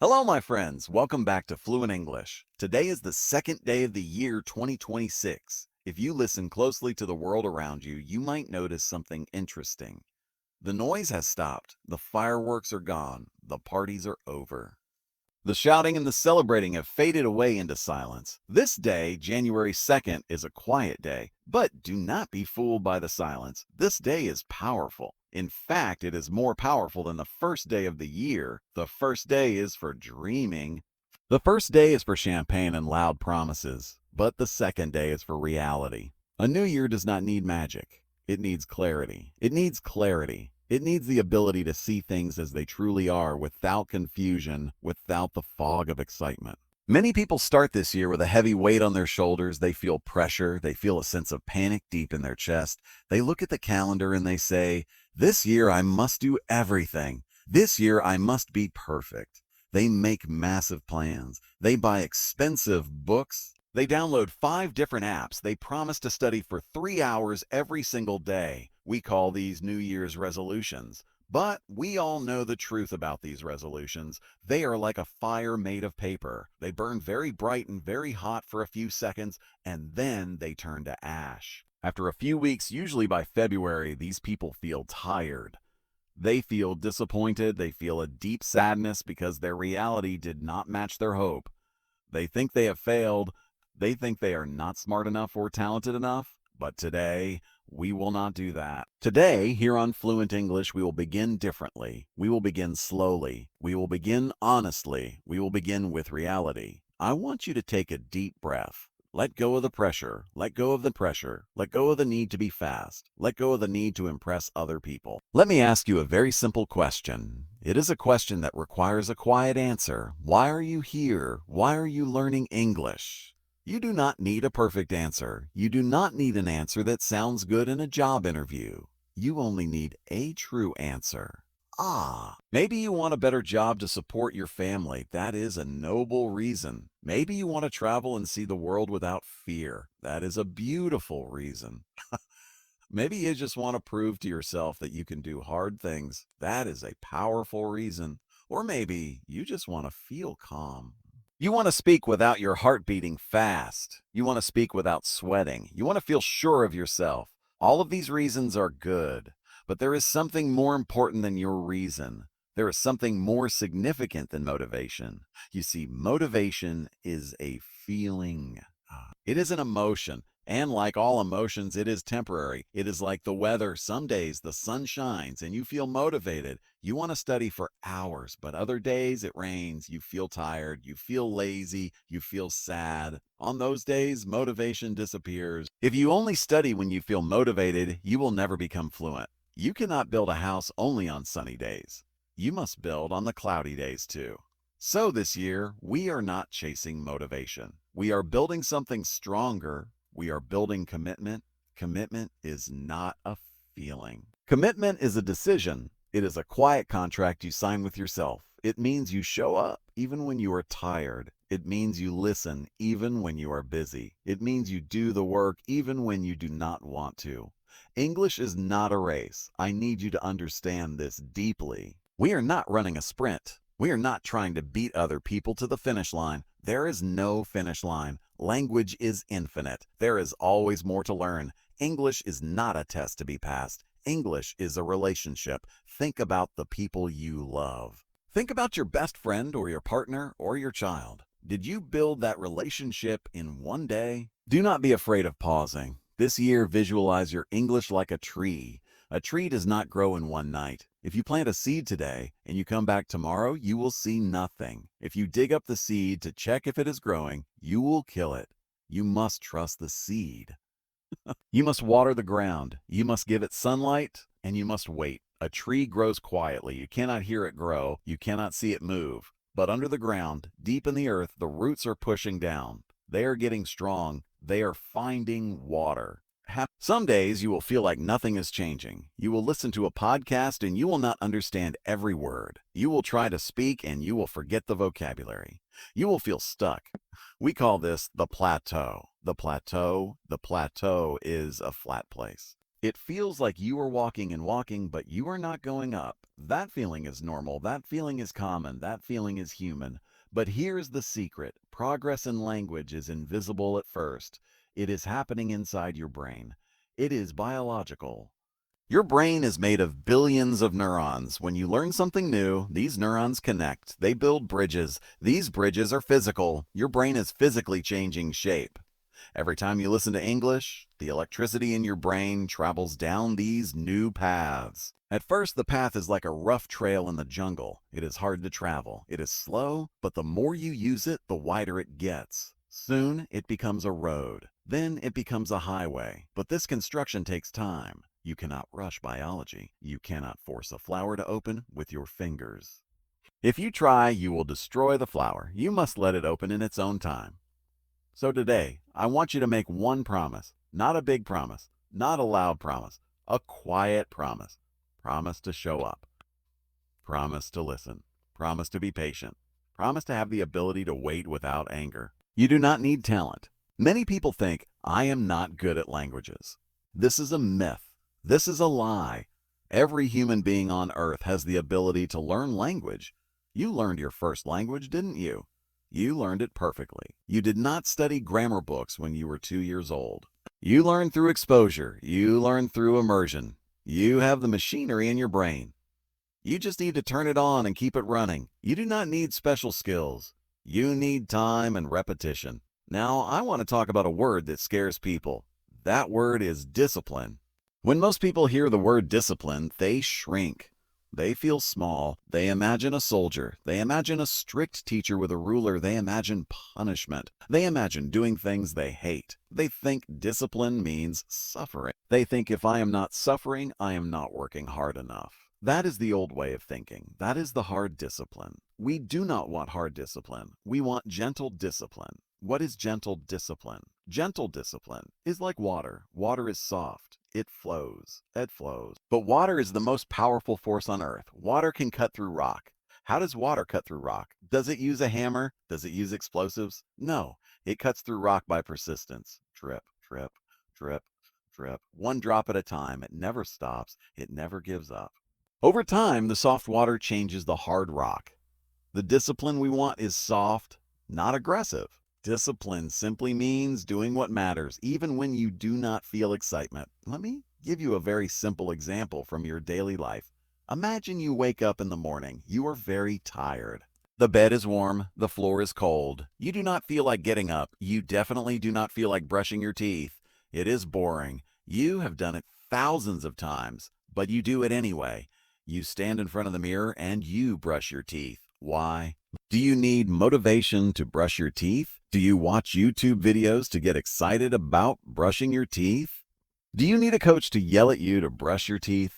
Hello, my friends. Welcome back to Fluent English. Today is the second day of the year 2026. If you listen closely to the world around you, you might notice something interesting. The noise has stopped. The fireworks are gone. The parties are over. The shouting and the celebrating have faded away into silence. This day, January 2nd, is a quiet day, but do not be fooled by the silence. This day is powerful. In fact, it is more powerful than the first day of the year. The first day is for dreaming. The first day is for champagne and loud promises, but the second day is for reality. A new year does not need magic. It needs clarity. It needs clarity. It needs the ability to see things as they truly are without confusion, without the fog of excitement. Many people start this year with a heavy weight on their shoulders. They feel pressure. They feel a sense of panic deep in their chest. They look at the calendar and they say, "This year I must do everything. This year I must be perfect." They make massive plans. They buy expensive books. They download 5 different apps. They promise to study for 3 hours every single day. We call these New Year's resolutions. But we all know the truth about these resolutions. They are like a fire made of paper. They burn very bright and very hot for a few seconds, and then they turn to ash. After a few weeks, usually by February, these people feel tired. They feel disappointed. They feel a deep sadness because their reality did not match their hope. They think they have failed. They think they are not smart enough or talented enough, but today, we will not do that. Today, here on Fluent English, we will begin differently. We will begin slowly. We will begin honestly. We will begin with reality. I want you to take a deep breath. Let go of the pressure. Let go of the pressure. Let go of the need to be fast. Let go of the need to impress other people. Let me ask you a very simple question. It is a question that requires a quiet answer. Why are you here? Why are you learning English? You do not need a perfect answer. You do not need an answer that sounds good in a job interview. You only need a true answer. Maybe you want a better job to support your family. That is a noble reason. Maybe you want to travel and see the world without fear. That is a beautiful reason. Maybe you just want to prove to yourself that you can do hard things. That is a powerful reason. Or maybe you just want to feel calm. You want to speak without your heart beating fast. You want to speak without sweating. You want to feel sure of yourself. All of these reasons are good, but there is something more important than your reason. There is something more significant than motivation. You see, motivation is a feeling. It is an emotion. And like all emotions, it is temporary. It is like the weather. Some days the sun shines and you feel motivated. You want to study for hours, but other days it rains. You feel tired. You feel lazy. You feel sad. On those days, motivation disappears. If you only study when you feel motivated, you will never become fluent. You cannot build a house only on sunny days. You must build on the cloudy days too. So this year, we are not chasing motivation. We are building something stronger. We are building commitment. Commitment is not a feeling. Commitment is a decision. It is a quiet contract you sign with yourself. It means you show up even when you are tired. It means you listen even when you are busy. It means you do the work even when you do not want to. English is not a race. I need you to understand this deeply. We are not running a sprint. We are not trying to beat other people to the finish line. There is no finish line. Language is infinite. There is always more to learn. English is not a test to be passed. English is a relationship. Think about the people you love. Think about your best friend or your partner or your child. Did you build that relationship in one day? Do not be afraid of pausing. This year, visualize your English like a tree. A tree does not grow in one night. If you plant a seed today and you come back tomorrow, you will see nothing. If you dig up the seed to check if it is growing, you will kill it. You must trust the seed. You must water the ground. You must give it sunlight, and you must wait. A tree grows quietly. You cannot hear it grow. You cannot see it move. But under the ground, deep in the earth, the roots are pushing down. They are getting strong. They are finding water. Some days you will feel like nothing is changing. You will listen to a podcast and you will not understand every word. You will try to speak and you will forget the vocabulary. You will feel stuck. We call this the plateau. The plateau is a flat place. It feels like you are walking and walking, but you are not going up. That feeling is normal, that feeling is common, that feeling is human. But here's the secret. Progress in language is invisible at first. It is happening inside your brain. It is biological. Your brain is made of billions of neurons. When you learn something new, these neurons connect. They build bridges. These bridges are physical. Your brain is physically changing shape. Every time you listen to English, the electricity in your brain travels down these new paths. At first, the path is like a rough trail in the jungle. It is hard to travel. It is slow, but the more you use it, the wider it gets. Soon, it becomes a road. Then it becomes a highway. But this construction takes time. You cannot rush biology. You cannot force a flower to open with your fingers. If you try, you will destroy the flower. You must let it open in its own time. So today, I want you to make one promise. Not a big promise, not a loud promise, a quiet promise. Promise to show up. Promise to listen. Promise to be patient. Promise to have the ability to wait without anger. You do not need talent. Many people think, I am not good at languages. This is a myth. This is a lie. Every human being on earth has the ability to learn language. You learned your first language, didn't you? You learned it perfectly. You did not study grammar books when you were 2 years old. You learned through exposure. You learned through immersion. You have the machinery in your brain. You just need to turn it on and keep it running. You do not need special skills. You need time and repetition. Now, I want to talk about a word that scares people. That word is discipline. When most people hear the word discipline, they shrink. They feel small. They imagine a soldier. They imagine a strict teacher with a ruler. They imagine punishment. They imagine doing things they hate. They think discipline means suffering. They think if I am not suffering, I am not working hard enough. That is the old way of thinking. That is the hard discipline. We do not want hard discipline. We want gentle discipline. What is gentle discipline? Gentle discipline is like water. Water is soft. It flows. It flows. But water is the most powerful force on earth. Water can cut through rock. How does water cut through rock? Does it use a hammer? Does it use explosives? No. It cuts through rock by persistence. Drip, drip, drip, drip. One drop at a time. It never stops. It never gives up. Over time, the soft water changes the hard rock. The discipline we want is soft, not aggressive. Discipline simply means doing what matters, even when you do not feel excitement. Let me give you a very simple example from your daily life. Imagine you wake up in the morning. You are very tired. The bed is warm. The floor is cold. You do not feel like getting up. You definitely do not feel like brushing your teeth. It is boring. You have done it thousands of times, but you do it anyway. You stand in front of the mirror and you brush your teeth. Why? Do you need motivation to brush your teeth? Do you watch YouTube videos to get excited about brushing your teeth? Do you need a coach to yell at you to brush your teeth?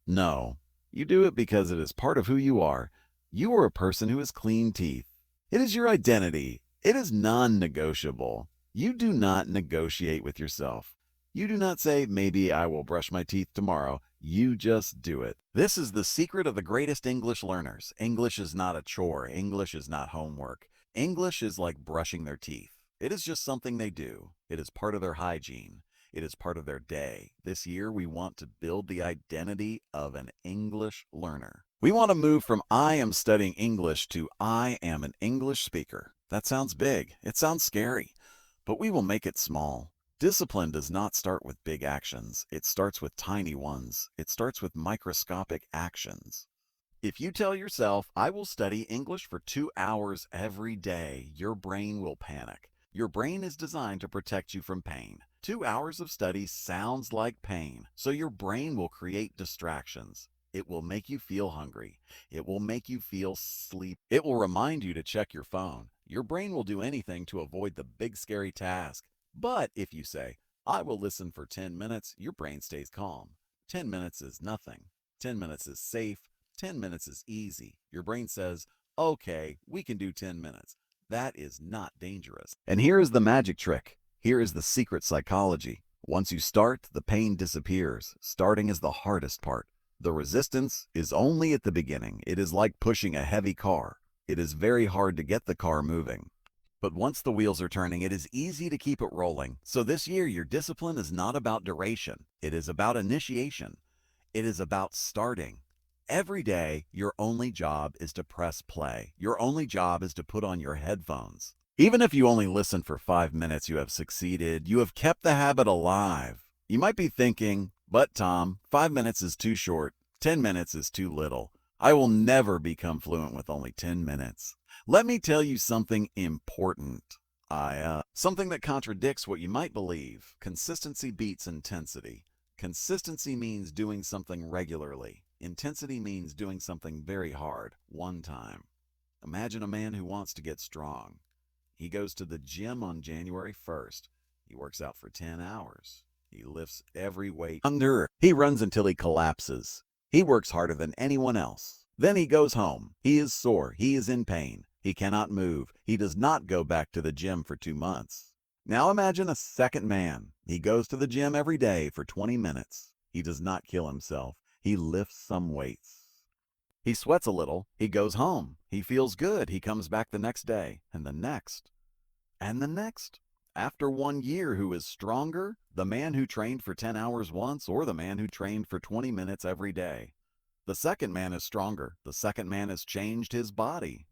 No. You do it because it is part of who you are. You are a person who has clean teeth. It is your identity. It is non-negotiable. You do not negotiate with yourself. You do not say, maybe I will brush my teeth tomorrow. You just do it. This is the secret of the greatest English learners. English is not a chore. English is not homework. English is like brushing their teeth. It is just something they do. It is part of their hygiene. It is part of their day. This year, we want to build the identity of an English learner. We want to move from I am studying English to I am an English speaker. That sounds big. It sounds scary. But we will make it small. Discipline does not start with big actions. It starts with tiny ones. It starts with microscopic actions. If you tell yourself, I will study English for 2 hours every day, your brain will panic. Your brain is designed to protect you from pain. 2 hours of study sounds like pain, so your brain will create distractions. It will make you feel hungry. It will make you feel sleepy. It will remind you to check your phone. Your brain will do anything to avoid the big scary task. But if you say, I will listen for 10 minutes, your brain stays calm. 10 minutes is nothing. 10 minutes is safe. 10 minutes is easy. Your brain says, okay, we can do 10 minutes. That is not dangerous. And here is the magic trick. Here is the secret psychology. Once you start, the pain disappears. Starting is the hardest part. The resistance is only at the beginning. It is like pushing a heavy car. It is very hard to get the car moving. But once the wheels are turning, it is easy to keep it rolling. So this year, your discipline is not about duration. It is about initiation. It is about starting. Every day, your only job is to press play. Your only job is to put on your headphones. Even if you only listen for 5 minutes, you have succeeded. You have kept the habit alive. You might be thinking, but Tom, 5 minutes is too short. 10 minutes is too little. I will never become fluent with only 10 minutes. Let me tell you something important. Something that contradicts what you might believe. Consistency beats intensity. Consistency means doing something regularly. Intensity means doing something very hard, one time. Imagine a man who wants to get strong. He goes to the gym on January 1st. He works out for 10 hours. He lifts every weight under. He runs until he collapses. He works harder than anyone else. Then he goes home. He is sore. He is in pain. He cannot move. He does not go back to the gym for 2 months. Now imagine a second man. He goes to the gym every day for 20 minutes. He does not kill himself. He lifts some weights. He sweats a little. He goes home. He feels good. He comes back the next day, and the next, and the next. After 1 year, who is stronger? The man who trained for 10 hours once, or the man who trained for 20 minutes every day? The second man is stronger. The second man has changed his body.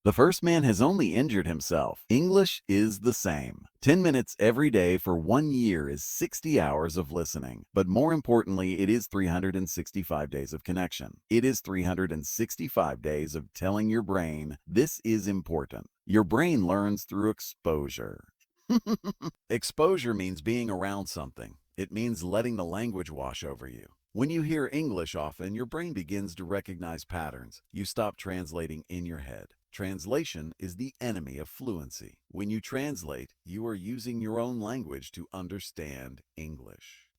The first man has only injured himself. English is the same. 10 minutes every day for 1 year is 60 hours of listening. But more importantly, it is 365 days of connection. It is 365 days of telling your brain, this is important. Your brain learns through exposure. Exposure means being around something. It means letting the language wash over you. When you hear English often, your brain begins to recognize patterns. You stop translating in your head. Translation is the enemy of fluency. When you translate, you are using your own language to understand English.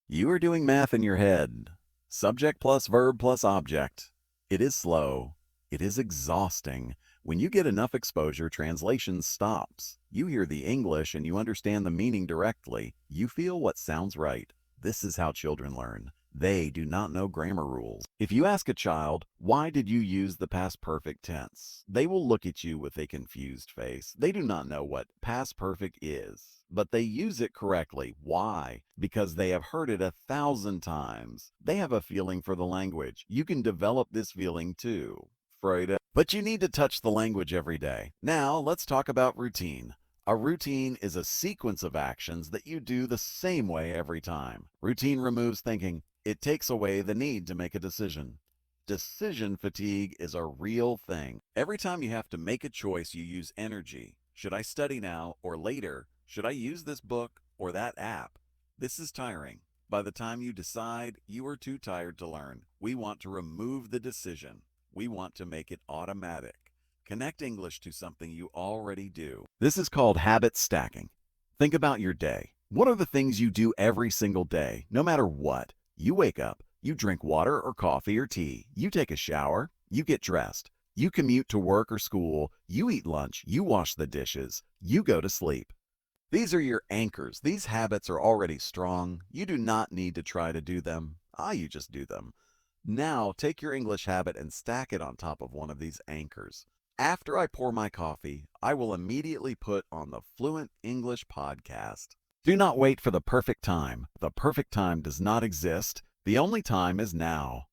You are doing math in your head. Subject plus verb plus object. It is slow. It is exhausting. When you get enough exposure, translation stops. You hear the English and you understand the meaning directly. You feel what sounds right. This is how children learn. They do not know grammar rules. If you ask a child, why did you use the past perfect tense? They will look at you with a confused face. They do not know what past perfect is, but they use it correctly. Why? Because they have heard it 1,000 times. They have a feeling for the language. You can develop this feeling too. Freude. But you need to touch the language every day. Now, let's talk about routine. A routine is a sequence of actions that you do the same way every time. Routine removes thinking. It takes away the need to make a decision. Decision fatigue is a real thing. Every time you have to make a choice, you use energy. Should I study now or later? Should I use this book or that app? This is tiring. By the time you decide, you are too tired to learn. We want to remove the decision. We want to make it automatic. Connect English to something you already do. This is called habit stacking. Think about your day. What are the things you do every single day, no matter what? You wake up, you drink water or coffee or tea, you take a shower, you get dressed, you commute to work or school, you eat lunch, you wash the dishes, you go to sleep. These are your anchors. These habits are already strong. You do not need to try to do them. You just do them. Now, take your English habit and stack it on top of one of these anchors. After I pour my coffee, I will immediately put on the Fluent English podcast. Do not wait for the perfect time. The perfect time does not exist. The only time is now.